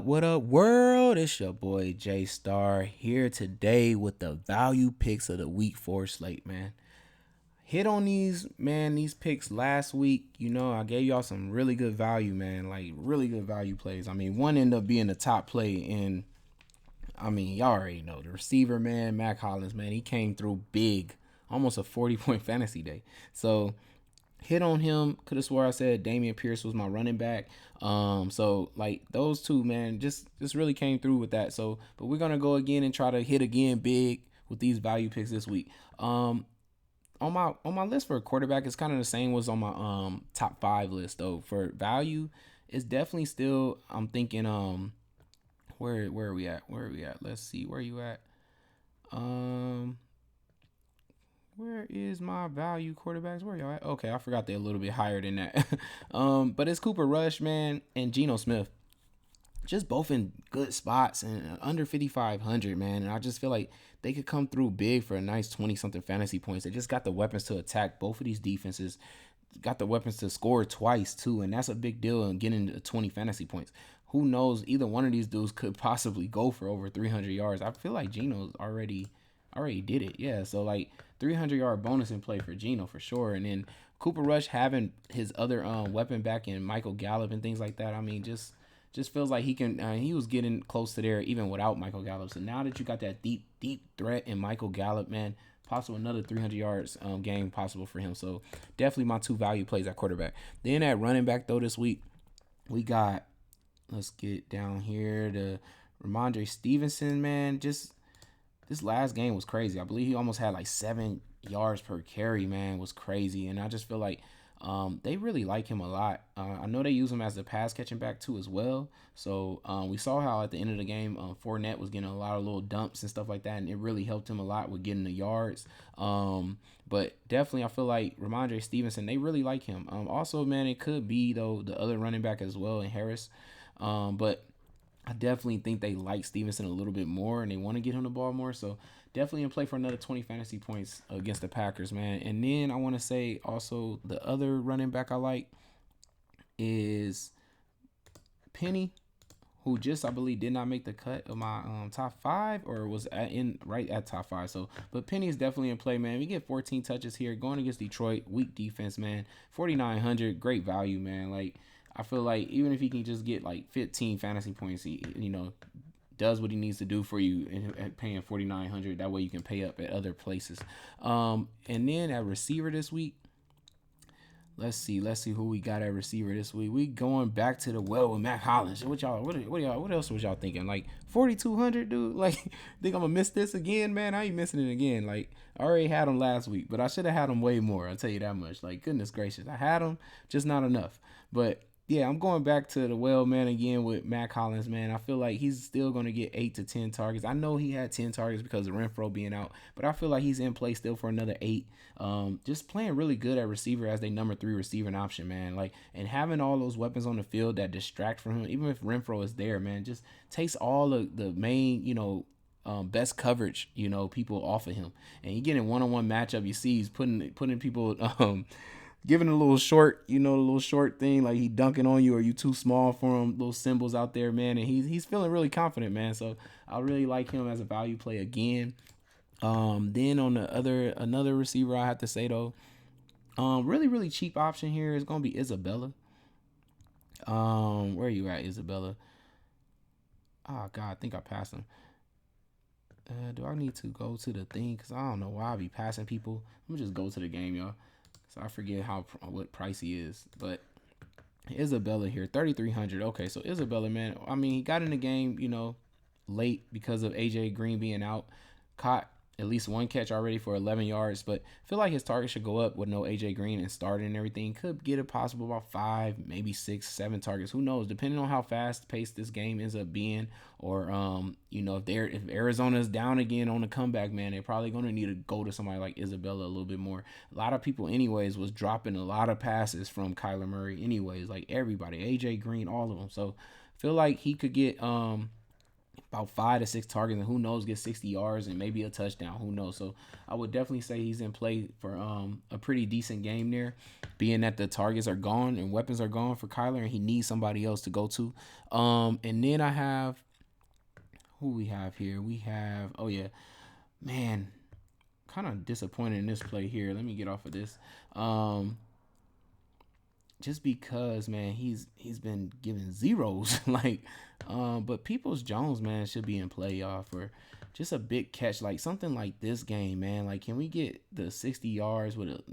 What up, world? It's your boy Jaystar here today with the value picks of the week 4 slate, man. Hit on these picks last week. I gave y'all some really good value, man. Like, really good value plays. I mean, one ended up being the top play, and y'all already know the receiver, man, Mac Hollins, man. He came through big, almost a 40-point fantasy day. So, hit on him. Could have swore I said Damian Pierce was my running back. So like those two, man, just really came through with that. So, but we're gonna go again and try to hit again big with these value picks this week. On my list for a quarterback, it's kind of the same was on my top 5 list though. For value, it's definitely still. I'm thinking where are we at? Where are we at? Let's see. Where are you at? Um Where is my value quarterbacks? Where y'all at? Okay, I forgot they're a little bit higher than that. But it's Cooper Rush, man, and Geno Smith. Just both in good spots and under 5,500, man. And I just feel like they could come through big for a nice 20 something fantasy points. They just got the weapons to attack both of these defenses, got the weapons to score twice, too. And that's a big deal in getting to 20 fantasy points. Who knows? Either one of these dudes could possibly go for over 300 yards. I feel like Geno's already did it. Yeah, so like 300-yard bonus in play for Geno for sure. And then Cooper Rush having his other weapon back in Michael Gallup and things like that. I mean, just feels like he can. He was getting close to there even without Michael Gallup. So now that you got that deep threat in Michael Gallup, man, possible another 300 yards game possible for him. So definitely my 2 value plays at quarterback. Then at running back though this week we got. Let's get down here to Ramondre Stevenson, man. Just this last game was crazy. I believe he almost had like 7 yards per carry, man. It was crazy. And I just feel like they really like him a lot. I know they use him as a pass catching back too as well. So we saw how at the end of the game, Fournette was getting a lot of little dumps and stuff like that, and it really helped him a lot with getting the yards. But definitely, I feel like Ramondre Stevenson, they really like him. Also, man, it could be though the other running back as well in Harris. But I definitely think they like Stevenson a little bit more and they want to get him the ball more. So definitely in play for another 20 fantasy points against the Packers, man. And then I want to say also the other running back I like is Penny, who just I believe did not make the cut of my top 5 or was in right at top 5. So, but Penny is definitely in play, man. We get 14 touches here going against Detroit, weak defense, man. 4,900, great value, man. Like I feel like even if he can just get like 15 fantasy points, he does what he needs to do for you and paying 4,900. That way you can pay up at other places. And then at receiver this week, let's see who we got at receiver this week. We going back to the well with Mac Hollins. What else was y'all thinking? Like 4,200, dude. Like think I'm gonna miss this again, man? I ain't missing it again. Like I already had him last week, but I should have had him way more. I'll tell you that much. Like goodness gracious, I had him, just not enough. But yeah, I'm going back to the well, man, again with Mac Hollins, man. I feel like he's still going to get 8 to 10 targets. I know he had 10 targets because of Renfro being out, but I feel like he's in play still for another 8. Just playing really good at receiver as their number 3 receiving option, man. Like, and having all those weapons on the field that distract from him, even if Renfro is there, man, just takes all of the main, best coverage, people off of him. And you get in one-on-one matchup, you see he's putting people giving a little short, the little short thing, like he dunking on you or you too small for him, little symbols out there, man. And he's feeling really confident, man. So I really like him as a value play again. Then on another receiver I have to say though, really, really cheap option here is gonna be Isabella. Where are you at, Isabella? Oh God, I think I passed him. Do I need to go to the thing? Cause I don't know why I be passing people. Let me just go to the game, y'all. So I forget what price he is, but Isabella here, 3,300. Okay, so Isabella, man. I mean, he got in the game, late because of AJ Green being out. Caught at least one catch already for 11 yards, but I feel like his target should go up with no AJ Green and starting and everything. Could get a possible about 5, maybe 6, 7 targets. Who knows? Depending on how fast paced this game ends up being, or if Arizona's down again on the comeback, man, they're probably gonna need to go to somebody like Isabella a little bit more. A lot of people, anyways, was dropping a lot of passes from Kyler Murray, anyways, like everybody, AJ Green, all of them. So feel like he could get about 5 to 6 targets, and who knows, get 60 yards and maybe a touchdown. Who knows? So I would definitely say he's in play for a pretty decent game there, being that the targets are gone and weapons are gone for Kyler, and he needs somebody else to go to. And then I have who we have here. We have man, kind of disappointed in this play here. Let me get off of this. Just because, man, he's been giving zeros like but Peoples Jones, man, should be in play, y'all, for just a big catch, like something like this game, man. Like, can we get the 60 yards with it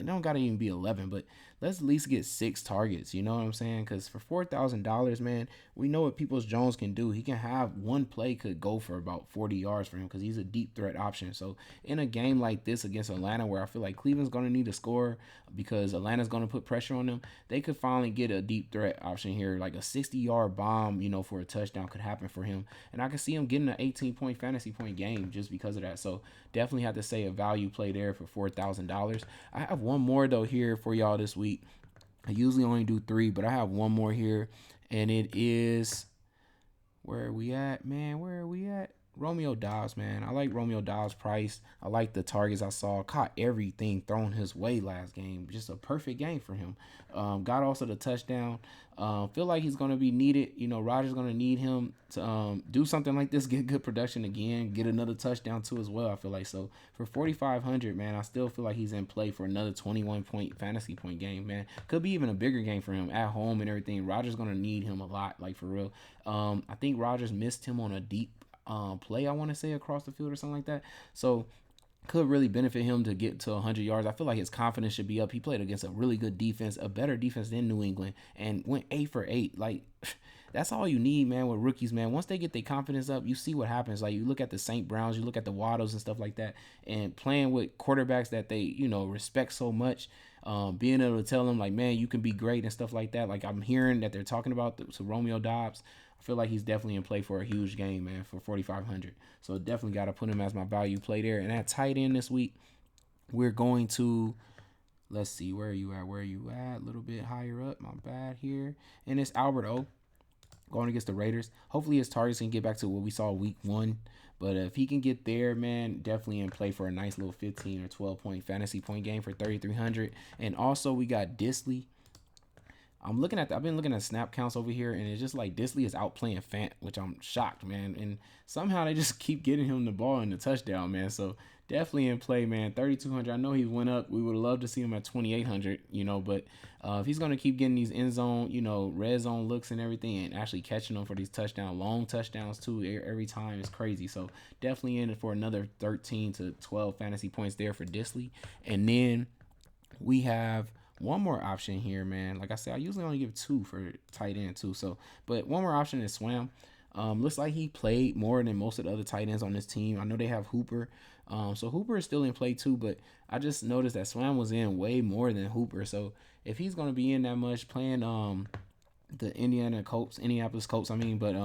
don't gotta even be 11, but let's at least get 6 targets, you know what I'm saying? Because for $4,000, man, we know what Peoples Jones can do. He can have one play could go for about 40 yards for him because he's a deep threat option. So in a game like this against Atlanta, where I feel like Cleveland's gonna need to score because Atlanta's gonna put pressure on them, they could finally get a deep threat option here, like a 60-yard bomb, for a touchdown could happen for him. And I can see him getting an 18-point fantasy point game just because of that. So definitely have to say a value play there for $4,000. I have one more, though, here for y'all this week. I usually only do 3, but I have one more here. And it is, where are we at, man? Where are we at? Romeo Dobbs, man. I like Romeo Dobbs' price. I like the targets I saw. Caught everything thrown his way last game. Just a perfect game for him. Got also the touchdown. Feel like he's going to be needed. Rodgers going to need him to do something like this, get good production again, get another touchdown too as well, I feel like. So for 4,500, man, I still feel like he's in play for another 21-point fantasy point game, man. Could be even a bigger game for him at home and everything. Rodgers going to need him a lot, like for real. I think Rodgers missed him on a deep play, I want to say, across the field or something like that. So could really benefit him to get to 100 yards. I feel like his confidence should be up. He played against a really good defense, a better defense than New England, and went 8 for 8. Like, that's all you need, man, with rookies, man. Once they get their confidence up, you see what happens. Like, you look at the St. Browns, you look at the Waddles and stuff like that, and playing with quarterbacks that they, respect so much, being able to tell them, like, man, you can be great and stuff like that. Like, I'm hearing that they're talking about Romeo Dobbs. I feel like he's definitely in play for a huge game, man, for 4,500. So definitely got to put him as my value play there. And at tight end this week, we're going to, let's see, where are you at? A little bit higher up. My bad here. And it's Alberto going against the Raiders. Hopefully his targets can get back to what we saw week 1. But if he can get there, man, definitely in play for a nice little 15 or 12-point fantasy point game for 3,300. And also we got Disley. I've been looking at snap counts over here, and it's just like Disley is outplaying Fant, which I'm shocked, man. And somehow they just keep getting him the ball and the touchdown, man. So definitely in play, man. 3,200. I know he went up. We would love to see him at 2,800, but if he's going to keep getting these end zone, red zone looks and everything, and actually catching them for these long touchdowns too every time, is crazy. So definitely in it for another 13 to 12 fantasy points there for Disley. And then we have one more option here, man. Like I said, I usually only give 2 for tight end too. So, but one more option is Swam. Looks like he played more than most of the other tight ends on this team. I know they have Hooper. So Hooper is still in play too, but I just noticed that Swam was in way more than Hooper. So if he's going to be in that much playing the Indianapolis Colts, but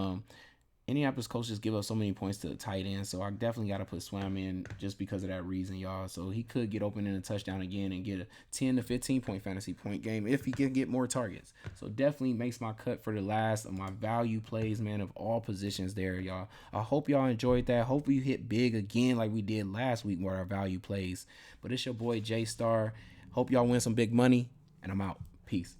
Indianapolis Colts just give up so many points to the tight end, so I definitely got to put Swam in just because of that reason, y'all. So he could get open in a touchdown again and get a 10 to 15-point fantasy point game if he can get more targets. So definitely makes my cut for the last of my value plays, man, of all positions there, y'all. I hope y'all enjoyed that. Hope you hit big again like we did last week with our value plays. But it's your boy Jaystar. Hope y'all win some big money, and I'm out. Peace.